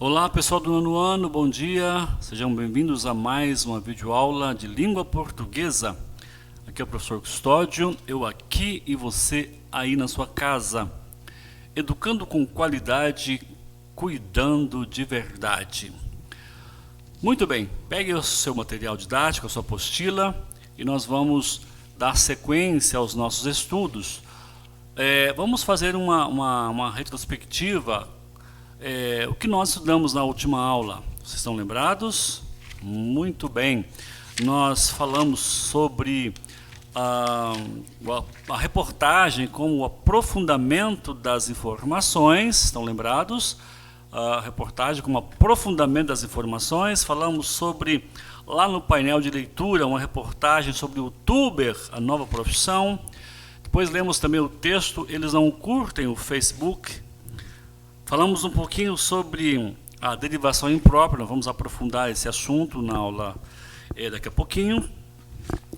Olá pessoal do nono ano, bom dia, sejam bem-vindos a mais uma videoaula de língua portuguesa. Aqui é o professor Custódio, eu aqui e você aí na sua casa. Educando com qualidade, cuidando de verdade. Muito bem, pegue o seu material didático, a sua apostila e nós vamos dar sequência aos nossos estudos. Vamos fazer uma retrospectiva. O que nós estudamos na última aula? Vocês estão lembrados? Muito bem. Nós falamos sobre a reportagem como o aprofundamento das informações. Estão lembrados? A reportagem como aprofundamento das informações. Falamos sobre, lá no painel de leitura, uma reportagem sobre o youtuber, a nova profissão. Depois lemos também o texto, eles não curtem o Facebook. Falamos um pouquinho sobre a derivação imprópria, nós vamos aprofundar esse assunto na aula daqui a pouquinho.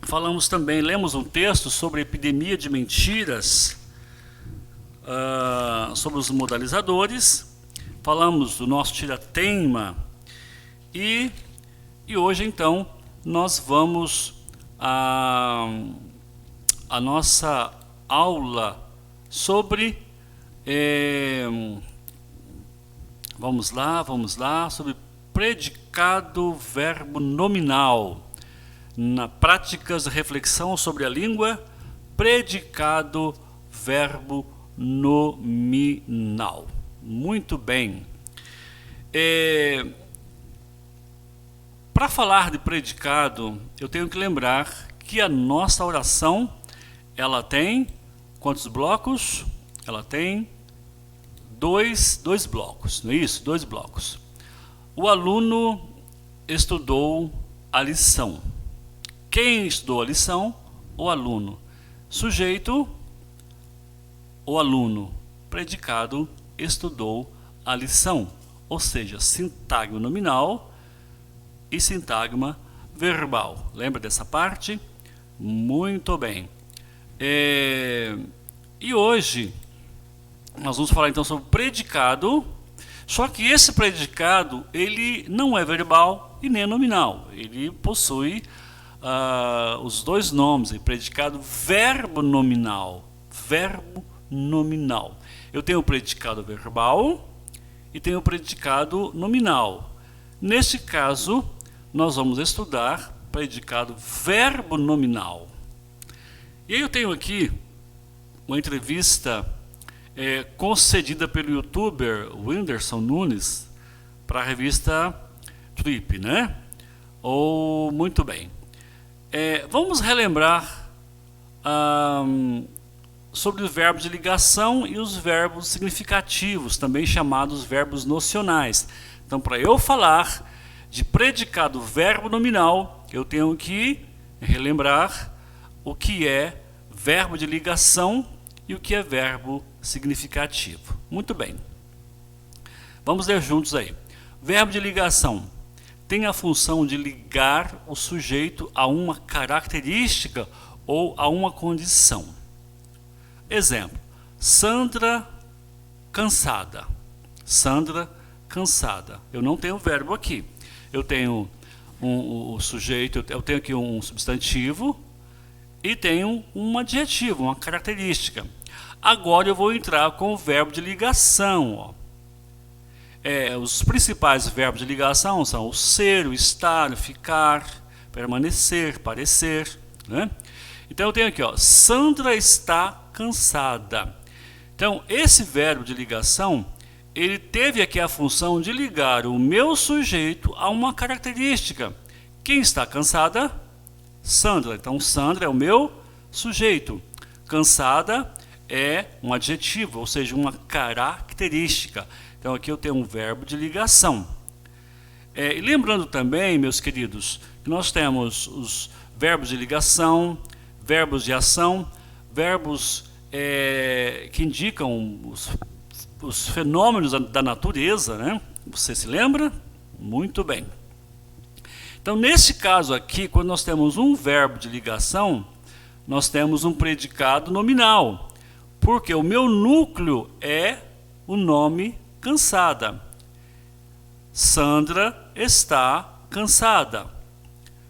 Falamos também, lemos um texto sobre a epidemia de mentiras, sobre os modalizadores. Falamos do nosso tira-teima e hoje então nós vamos a nossa aula sobre... Vamos lá, sobre predicado verbo nominal. Na práticas de reflexão sobre a língua, predicado verbo nominal. Muito bem. Para falar de predicado, eu tenho que lembrar que a nossa oração, ela tem quantos blocos? Ela tem dois blocos, não é isso? 2 blocos. O aluno estudou a lição. Quem estudou a lição? O aluno. Sujeito, o aluno. Predicado, estudou a lição. Ou seja, sintagma nominal e sintagma verbal. Lembra dessa parte? Muito bem. E hoje nós vamos falar então sobre predicado, só que esse predicado ele não é verbal e nem nominal, ele possui os dois nomes, predicado verbo nominal, Eu tenho o predicado verbal e tenho o predicado nominal. Neste caso, nós vamos estudar predicado verbo nominal. E aí eu tenho aqui uma entrevista concedida pelo youtuber Whindersson Nunes para a revista Trip, né? Muito bem. Vamos relembrar sobre os verbos de ligação e os verbos significativos, também chamados verbos nocionais. Então, para eu falar de predicado verbo nominal, eu tenho que relembrar o que é verbo de ligação e o que é verbo significativo. Muito bem. Vamos ler juntos aí. Verbo de ligação tem a função de ligar o sujeito a uma característica ou a uma condição. Exemplo: Sandra cansada. Sandra cansada. Eu não tenho verbo aqui. Eu tenho o sujeito, eu tenho aqui um substantivo e tenho um adjetivo, uma característica. Agora eu vou entrar com o verbo de ligação. Os principais verbos de ligação são o ser, o estar, o ficar, permanecer, parecer, né? Então eu tenho aqui, Sandra está cansada. Então esse verbo de ligação, ele teve aqui a função de ligar o meu sujeito a uma característica. Quem está cansada? Sandra. Então Sandra é o meu sujeito. Cansada é um adjetivo, ou seja, uma característica. Então aqui eu tenho um verbo de ligação. E lembrando também, meus queridos, que nós temos os verbos de ligação, verbos de ação, verbos que indicam os fenômenos da natureza, né? Você se lembra? Muito bem. Então, nesse caso aqui, quando nós temos um verbo de ligação, nós temos um predicado nominal, porque o meu núcleo é o nome cansada. Sandra está cansada.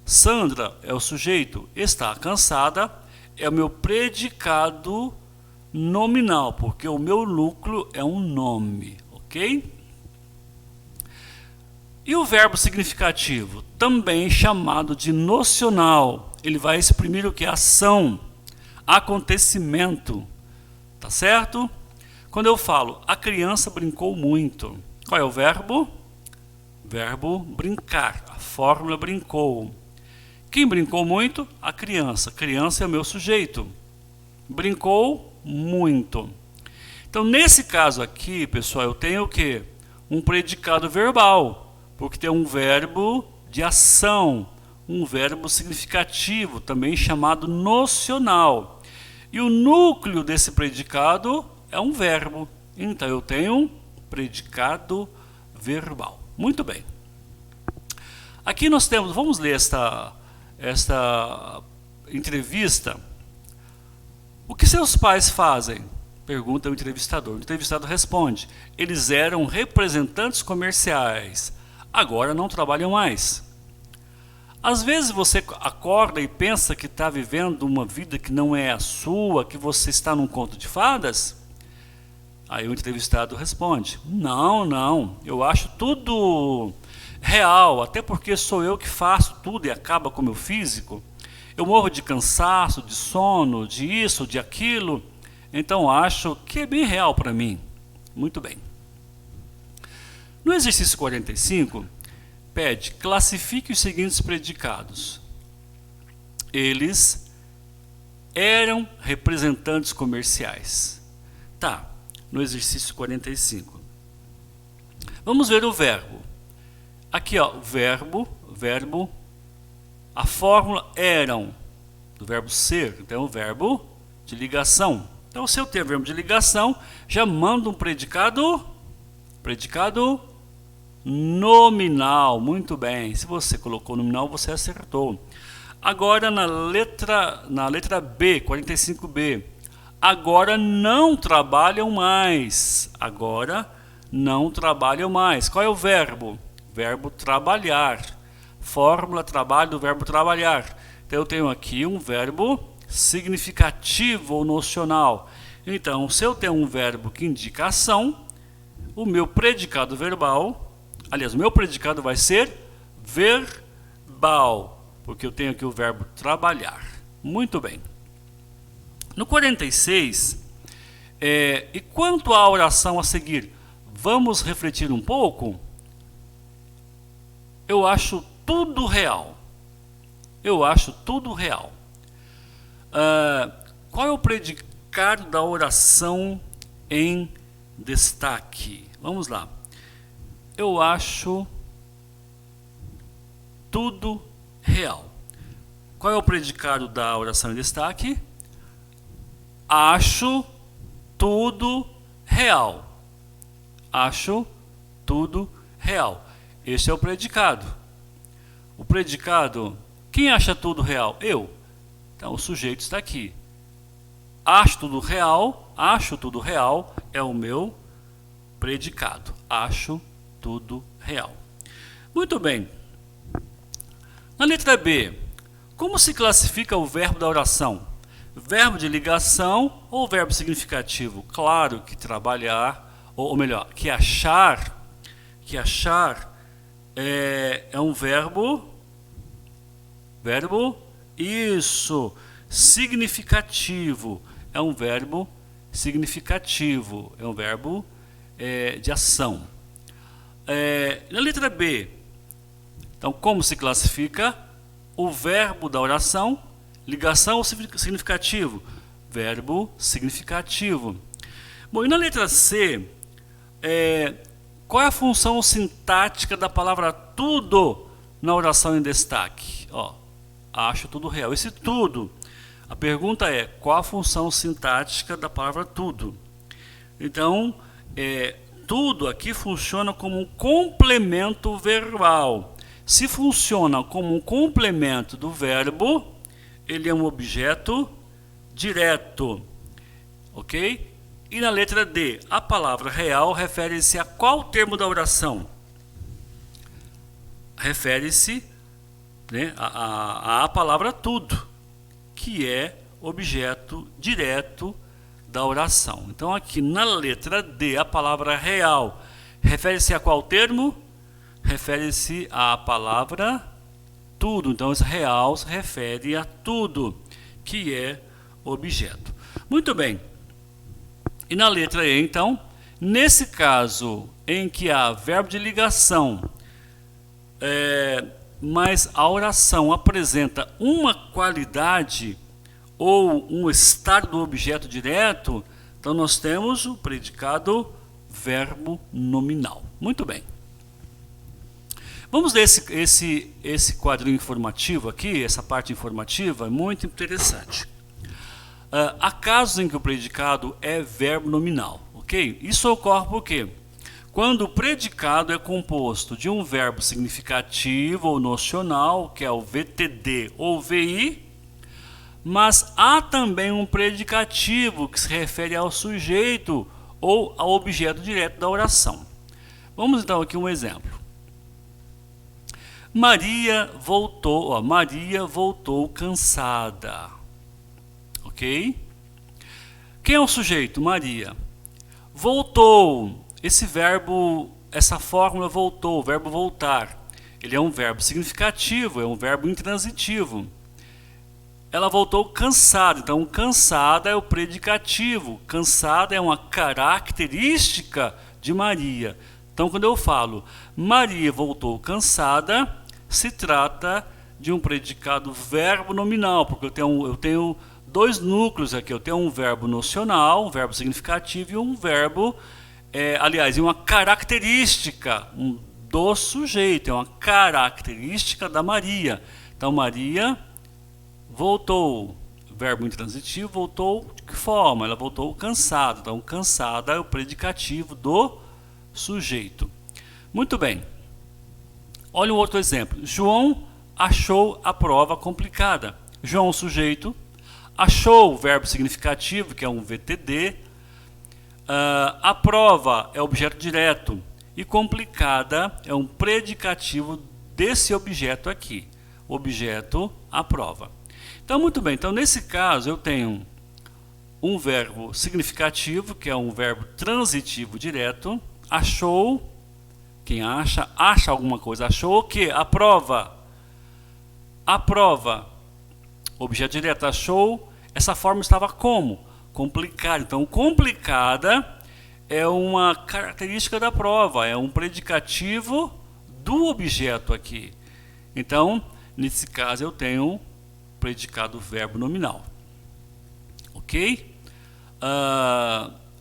Sandra é o sujeito, está cansada é o meu predicado nominal, porque o meu núcleo é um nome, ok? E o verbo significativo, também chamado de nocional, ele vai exprimir o que? Ação, acontecimento, tá certo? Quando eu falo, a criança brincou muito, qual é o verbo? Verbo brincar, a fórmula brincou. Quem brincou muito? A criança. Criança é o meu sujeito. Brincou muito. Então, nesse caso aqui, pessoal, eu tenho o quê? Um predicado verbal, porque tem um verbo de ação, um verbo significativo, também chamado nocional. E o núcleo desse predicado é um verbo. Então, eu tenho um predicado verbal. Muito bem. Aqui nós temos, vamos ler esta entrevista. O que seus pais fazem? Pergunta o entrevistador. O entrevistado responde: eles eram representantes comerciais, agora não trabalham mais. Às vezes você acorda e pensa que está vivendo uma vida que não é a sua, que você está num conto de fadas? Aí o entrevistado responde: não, eu acho tudo real, até porque sou eu que faço tudo e acaba com o meu físico. Eu morro de cansaço, de sono, de isso, de aquilo, então acho que é bem real para mim. Muito bem. No exercício 45, pede, classifique os seguintes predicados. Eles eram representantes comerciais. Tá, no exercício 45. Vamos ver o verbo. Aqui, ó, verbo, a fórmula eram, do verbo ser, então o verbo de ligação. Então, se eu tenho verbo de ligação, já mando um predicado nominal. Muito bem, se você colocou nominal, você acertou. Agora, na letra B, 45B, agora não trabalham mais. Agora não trabalham mais. Qual é o verbo? Verbo trabalhar. Fórmula trabalho do verbo trabalhar. Então eu tenho aqui um verbo significativo ou nocional. Então, se eu tenho um verbo que indica ação, o meu predicado verbal, aliás, o meu predicado vai ser verbal, porque eu tenho aqui o verbo trabalhar. Muito bem. No 46, e quanto à oração a seguir, vamos refletir um pouco? Eu acho tudo real. Qual é o predicado da oração em destaque? Vamos lá. Eu acho tudo real. Qual é o predicado da oração em destaque? Acho tudo real. Acho tudo real. Este é o predicado. O predicado, quem acha tudo real? Eu. Então o sujeito está aqui. Acho tudo real é o meu predicado. Acho tudo real. Muito bem. Na letra B, como se classifica o verbo da oração? Verbo de ligação ou verbo significativo? Claro que trabalhar, ou melhor, que achar é um verbo isso, significativo, é um verbo significativo, é um verbo de ação. Na letra B, então, como se classifica o verbo da oração? Ligação ou significativo? Verbo significativo. Bom, e na letra C, qual é a função sintática da palavra tudo na oração em destaque? Ó, acho tudo real. Esse tudo, a pergunta é, qual a função sintática da palavra tudo? Então, tudo aqui funciona como um complemento verbal. Se funciona como um complemento do verbo, ele é um objeto direto, ok? E na letra D, a palavra real refere-se a qual termo da oração? Refere-se, né, a palavra tudo, que é objeto direto da oração. Então aqui na letra D, a palavra real refere-se a qual termo? Refere-se à palavra tudo. Então esse real se refere a tudo, que é objeto. Muito bem. E na letra E, então, nesse caso em que há verbo de ligação, mas a oração apresenta uma qualidade ou um estado do objeto direto, então nós temos o predicado verbo nominal. Muito bem. Vamos ler esse quadrinho informativo aqui, essa parte informativa, é muito interessante. Há casos em que o predicado é verbo nominal, ok? Isso ocorre por quê? Quando o predicado é composto de um verbo significativo ou nocional, que é o VTD ou VI, mas há também um predicativo que se refere ao sujeito ou ao objeto direto da oração. Vamos então aqui um exemplo. Maria voltou cansada. Ok? Quem é o sujeito? Maria. Voltou. Esse verbo, essa fórmula voltou, o verbo voltar. Ele é um verbo significativo, é um verbo intransitivo. Ela voltou cansada. Então, cansada é o predicativo. Cansada é uma característica de Maria. Então, quando eu falo Maria voltou cansada, se trata de um predicado verbo nominal, porque eu tenho dois núcleos aqui. Eu tenho um verbo nocional, um verbo significativo e um verbo, aliás, uma característica do sujeito, é uma característica da Maria. Então, Maria voltou, verbo intransitivo, voltou de que forma? Ela voltou cansada. Então, cansada é o predicativo do sujeito. Muito bem. Olha um outro exemplo. João achou a prova complicada. João, sujeito. Achou o verbo significativo, que é um VTD. A prova é objeto direto. E complicada é um predicativo desse objeto aqui. Objeto, a prova. Então, muito bem. Então, nesse caso, eu tenho um verbo significativo, que é um verbo transitivo direto. Achou, quem acha alguma coisa. Achou o quê? A prova. A prova. Objeto direto, achou. Essa forma estava como? Complicada. Então, complicada é uma característica da prova. É um predicativo do objeto aqui. Então, nesse caso, eu tenho predicado verbo nominal. Ok?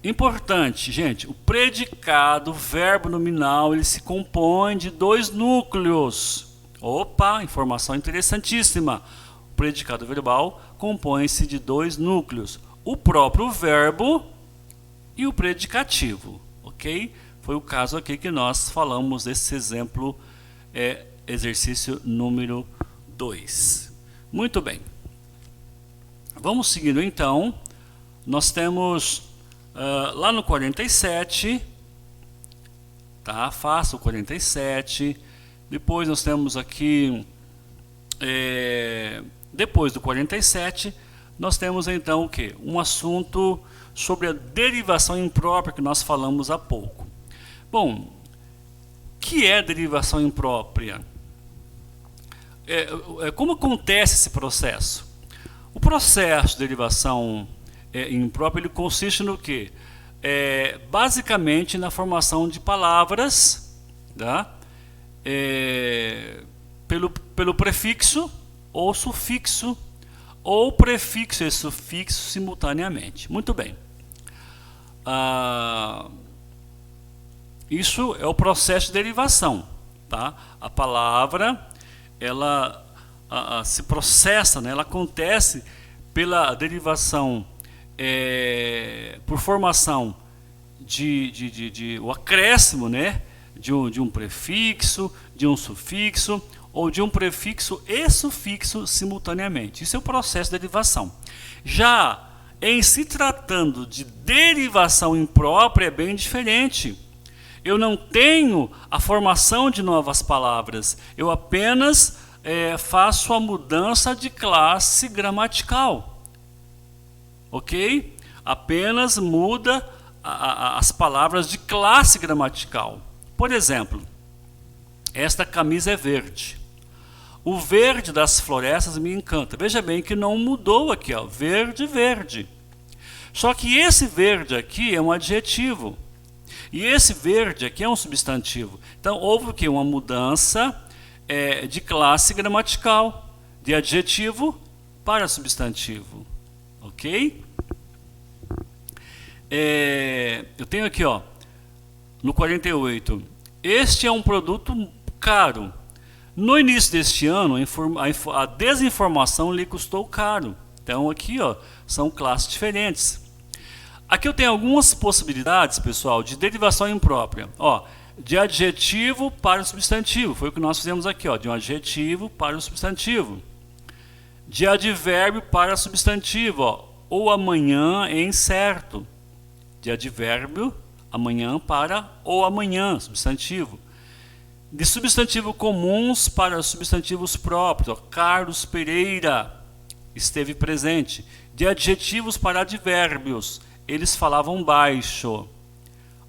Importante, gente, o predicado verbo nominal ele se compõe de dois núcleos. Opa, informação interessantíssima. O predicado verbal compõe-se de dois núcleos: o próprio verbo e o predicativo, ok? Foi o caso aqui que nós falamos desse exemplo, exercício número 2. Muito bem. Vamos seguindo então. Nós temos lá no 47, tá? Faça o 47. Depois nós temos aqui, depois do 47, nós temos então o quê? Um assunto sobre a derivação imprópria que nós falamos há pouco. Bom, o que é derivação imprópria? Como acontece esse processo? O processo de derivação imprópria ele consiste no quê? Basicamente na formação de palavras, tá? Pelo prefixo ou sufixo, ou prefixo e sufixo simultaneamente. Muito bem. Isso é o processo de derivação, tá? A palavra ela se processa, né? Ela acontece pela derivação, por formação o acréscimo, né? de um prefixo, de um sufixo ou de um prefixo e sufixo simultaneamente. Isso é o processo de derivação. Já em se tratando de derivação imprópria é bem diferente. Eu não tenho a formação de novas palavras, eu apenas faço a mudança de classe gramatical. Ok? Apenas muda as palavras de classe gramatical. Por exemplo, esta camisa é verde. O verde das florestas me encanta. Veja bem que não mudou aqui, ó, verde, verde. Só que esse verde aqui é um adjetivo. E esse verde aqui é um substantivo. Então, houve o quê? Uma mudança de classe gramatical, de adjetivo para substantivo. Ok? Eu tenho aqui, ó, no 48. Este é um produto caro. No início deste ano, a desinformação lhe custou caro. Então, aqui, ó, são classes diferentes. Aqui eu tenho algumas possibilidades, pessoal, de derivação imprópria. Ó, de adjetivo para o substantivo. Foi o que nós fizemos aqui, ó, de um adjetivo para o substantivo. De advérbio para substantivo, ó, ou amanhã é incerto. De advérbio, amanhã para ou amanhã, substantivo. De substantivo comuns para substantivos próprios. Ó, Carlos Pereira esteve presente. De adjetivos para advérbios. Eles falavam baixo.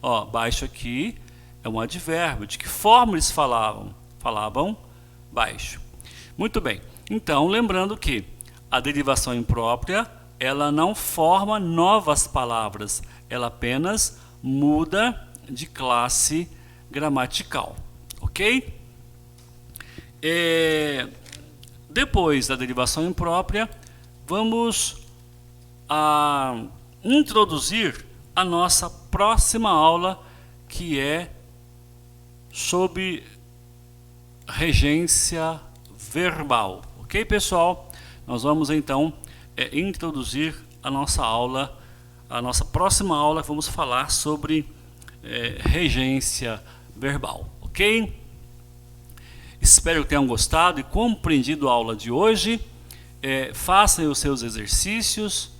Ó, baixo aqui é um advérbio. De que forma eles falavam? Falavam baixo. Muito bem. Então, lembrando que a derivação imprópria, ela não forma novas palavras. Ela apenas muda de classe gramatical. Ok? Depois da derivação imprópria, vamos introduzir a nossa próxima aula, que é sobre regência verbal. Ok, pessoal? Nós vamos então introduzir a nossa aula, a nossa próxima aula. Vamos falar sobre regência verbal. Ok? Espero que tenham gostado e compreendido a aula de hoje. Façam os seus exercícios.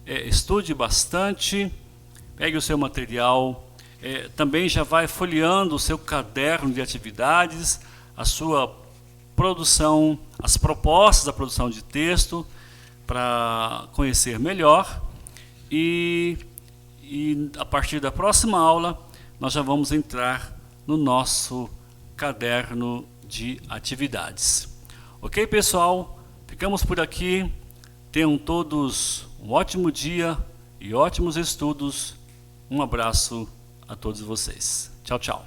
Estude bastante, pegue o seu material, também já vai folheando o seu caderno de atividades, a sua produção, as propostas da produção de texto, para conhecer melhor. E a partir da próxima aula, nós já vamos entrar no nosso caderno de atividades. Ok, pessoal? Ficamos por aqui. Tenham todos um ótimo dia e ótimos estudos. Um abraço a todos vocês. Tchau, tchau.